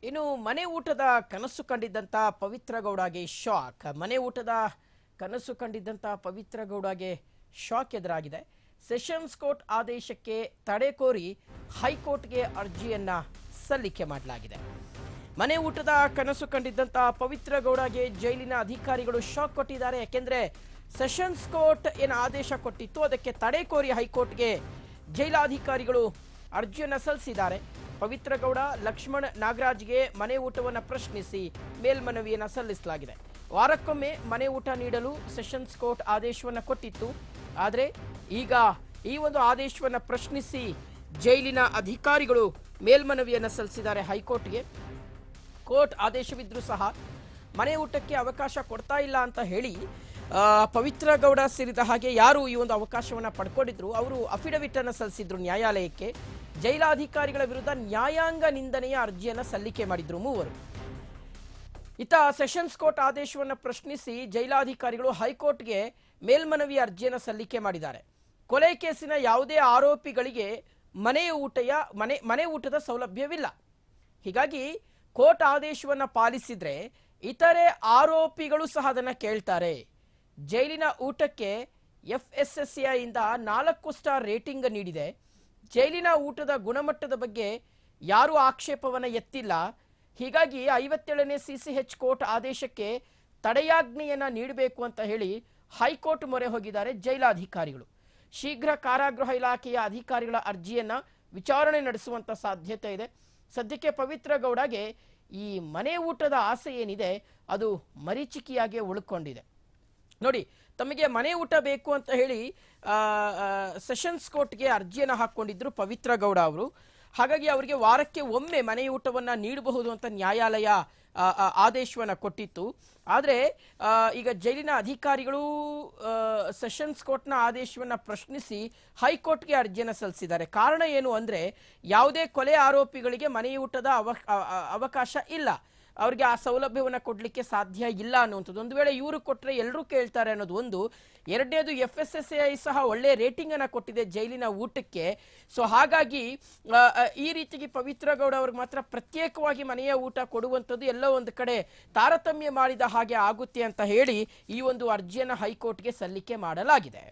ಇನ್ನು ಮನೆ ಊಟದ ಕನಸು ಕಂಡಿದ್ದಂಥ ಪವಿತ್ರ ಗೌಡಗೆ ಶಾಕ್. ಮನೆ ಊಟದ ಕನಸು ಕಂಡಿದ್ದಂಥ ಪವಿತ್ರ ಗೌಡಗೆ ಶಾಕ್ ಎದುರಾಗಿದೆ. ಸೆಷನ್ಸ್ ಕೋರ್ಟ್ ಆದೇಶಕ್ಕೆ ತಡೆ ಕೋರಿ ಹೈಕೋರ್ಟ್ಗೆ ಅರ್ಜಿಯನ್ನ ಸಲ್ಲಿಕೆ ಮಾಡಲಾಗಿದೆ. ಮನೆ ಊಟದ ಕನಸು ಕಂಡಿದ್ದಂಥ ಪವಿತ್ರ ಗೌಡಗೆ ಜೈಲಿನ ಅಧಿಕಾರಿಗಳು ಶಾಕ್ ಕೊಟ್ಟಿದ್ದಾರೆ. ಯಾಕೆಂದ್ರೆ ಸೆಷನ್ಸ್ ಕೋರ್ಟ್ ಏನು ಆದೇಶ ಕೊಟ್ಟಿತ್ತು ಅದಕ್ಕೆ ತಡೆ ಕೋರಿ ಹೈಕೋರ್ಟ್ಗೆ ಜೈಲಾಧಿಕಾರಿಗಳು ಅರ್ಜಿಯನ್ನು ಸಲ್ಲಿಸಿದ್ದಾರೆ. ಪವಿತ್ರ ಗೌಡ, ಲಕ್ಷ್ಮಣ್ ನಾಗರಾಜ್ಗೆ ಮನೆ ಊಟವನ್ನು ಪ್ರಶ್ನಿಸಿ ಮೇಲ್ಮನವಿಯನ್ನು ಸಲ್ಲಿಸಲಾಗಿದೆ. ವಾರಕ್ಕೊಮ್ಮೆ ಮನೆ ಊಟ ನೀಡಲು ಸೆಷನ್ಸ್ ಕೋರ್ಟ್ ಆದೇಶವನ್ನು ಕೊಟ್ಟಿತ್ತು. ಆದರೆ ಈಗ ಈ ಒಂದು ಆದೇಶವನ್ನು ಪ್ರಶ್ನಿಸಿ ಜೈಲಿನ ಅಧಿಕಾರಿಗಳು ಮೇಲ್ಮನವಿಯನ್ನು ಸಲ್ಲಿಸಿದ್ದಾರೆ ಹೈಕೋರ್ಟ್ಗೆ. ಕೋರ್ಟ್ ಆದೇಶವಿದ್ರೂ ಸಹ ಮನೆ ಊಟಕ್ಕೆ ಅವಕಾಶ ಕೊಡ್ತಾ ಇಲ್ಲ ಅಂತ ಹೇಳಿ ಪವಿತ್ರ ಗೌಡ ಸೇರಿದ ಹಾಗೆ ಯಾರು ಈ ಒಂದು ಅವಕಾಶವನ್ನು ಪಡ್ಕೊಂಡಿದ್ರು ಅವರು ಅಫಿಡವಿಟ್ ಅನ್ನು ಸಲ್ಲಿಸಿದ್ರು ನ್ಯಾಯಾಲಯಕ್ಕೆ. ಜೈಲಾಧಿಕಾರಿಗಳ ವಿರುದ್ಧ ನ್ಯಾಯಾಂಗ ನಿಂದನೆಯ ಅರ್ಜಿಯನ್ನು ಸಲ್ಲಿಕೆ ಮಾಡಿದ್ರು ಮೂವರು. ಇತ್ತ ಸೆಷನ್ಸ್ ಕೋರ್ಟ್ ಆದೇಶವನ್ನು ಪ್ರಶ್ನಿಸಿ ಜೈಲಾಧಿಕಾರಿಗಳು ಹೈಕೋರ್ಟ್ಗೆ ಮೇಲ್ಮನವಿ ಅರ್ಜಿಯನ್ನು ಸಲ್ಲಿಕೆ ಮಾಡಿದ್ದಾರೆ. ಕೊಲೆ ಕೇಸಿನ ಯಾವುದೇ ಆರೋಪಿಗಳಿಗೆ ಮನೆ ಊಟದ ಸೌಲಭ್ಯವಿಲ್ಲ. ಹೀಗಾಗಿ ಕೋರ್ಟ್ ಆದೇಶವನ್ನು ಪಾಲಿಸಿದ್ರೆ ಇತರೆ ಆರೋಪಿಗಳು ಸಹ ಅದನ್ನು ಕೇಳ್ತಾರೆ. ಜೈಲಿನ ಊಟಕ್ಕೆ FSSAI ಇಂದ 4 ಸ್ಟಾರ್ ರೇಟಿಂಗ್ ನೀಡಿದೆ. ಜೈಲಿನ ಊಟದ ಗುಣಮಟ್ಟದ ಬಗ್ಗೆ ಯಾರೂ ಆಕ್ಷೇಪವನ್ನು ಎತ್ತಿಲ್ಲ. ಹೀಗಾಗಿ 57ನೇ CCH ಕೋರ್ಟ್ ಆದೇಶಕ್ಕೆ ತಡೆಯಾಜ್ಞೆಯನ್ನು ನೀಡಬೇಕು ಅಂತ ಹೇಳಿ ಹೈಕೋರ್ಟ್ ಮೊರೆ ಹೋಗಿದ್ದಾರೆ ಜೈಲಾಧಿಕಾರಿಗಳು. ಶೀಘ್ರ ಕಾರಾಗೃಹ ಇಲಾಖೆಯ ಅಧಿಕಾರಿಗಳ ಅರ್ಜಿಯನ್ನು ವಿಚಾರಣೆ ನಡೆಸುವಂತ ಸಾಧ್ಯತೆ ಇದೆ. ಸದ್ಯಕ್ಕೆ ಪವಿತ್ರ ಗೌಡಗೆ ಈ ಮನೆ ಊಟದ ಆಸೆ ಏನಿದೆ ಅದು ಮರೀಚಿಕೆಯಾಗಿ ಉಳ್ಕೊಂಡಿದೆ. ನೋಡಿ, ತಮಗೆ ಮನೆ ಊಟ ಬೇಕು ಅಂತ ಹೇಳಿ ಸೆಷನ್ಸ್ ಕೋರ್ಟ್ಗೆ ಅರ್ಜಿಯನ್ನು ಹಾಕ್ಕೊಂಡಿದ್ರು ಪವಿತ್ರ ಗೌಡ ಅವರು. ಹಾಗಾಗಿ ಅವರಿಗೆ ವಾರಕ್ಕೆ ಒಮ್ಮೆ ಮನೆ ಊಟವನ್ನು ನೀಡಬಹುದು ಅಂತ ನ್ಯಾಯಾಲಯ ಆದೇಶವನ್ನು ಕೊಟ್ಟಿತ್ತು. ಆದರೆ ಈಗ ಜೈಲಿನ ಅಧಿಕಾರಿಗಳು ಸೆಷನ್ಸ್ ಕೋರ್ಟ್ನ ಆದೇಶವನ್ನು ಪ್ರಶ್ನಿಸಿ ಹೈಕೋರ್ಟ್ಗೆ ಅರ್ಜಿಯನ್ನು ಸಲ್ಲಿಸಿದ್ದಾರೆ. ಕಾರಣ ಏನು ಅಂದರೆ ಯಾವುದೇ ಕೊಲೆ ಆರೋಪಿಗಳಿಗೆ ಮನೆ ಊಟದ ಅವಕಾಶ ಇಲ್ಲ, ಅವ್ರಿಗೆ ಆ ಸೌಲಭ್ಯವನ್ನು ಕೊಡಲಿಕ್ಕೆ ಸಾಧ್ಯ ಇಲ್ಲ ಅನ್ನುವಂಥದ್ದು. ಒಂದು ವೇಳೆ ಇವರು ಕೊಟ್ಟರೆ ಎಲ್ಲರೂ ಕೇಳ್ತಾರೆ ಅನ್ನೋದು ಒಂದು. ಎರಡನೇದು FSSAI ಸಹ ಒಳ್ಳೆ ರೇಟಿಂಗ್ ಅನ್ನು ಕೊಟ್ಟಿದೆ ಜೈಲಿನ ಊಟಕ್ಕೆ. ಸೊ ಹಾಗಾಗಿ ಈ ರೀತಿಗೆ ಪವಿತ್ರ ಗೌಡ ಅವ್ರಿಗೆ ಮಾತ್ರ ಪ್ರತ್ಯೇಕವಾಗಿ ಮನೆಯ ಊಟ ಕೊಡುವಂಥದ್ದು ಎಲ್ಲೋ ಒಂದು ಕಡೆ ತಾರತಮ್ಯ ಮಾಡಿದ ಹಾಗೆ ಆಗುತ್ತೆ ಅಂತ ಹೇಳಿ ಈ ಒಂದು ಅರ್ಜಿಯನ್ನು ಹೈಕೋರ್ಟ್ಗೆ ಸಲ್ಲಿಕೆ ಮಾಡಲಾಗಿದೆ.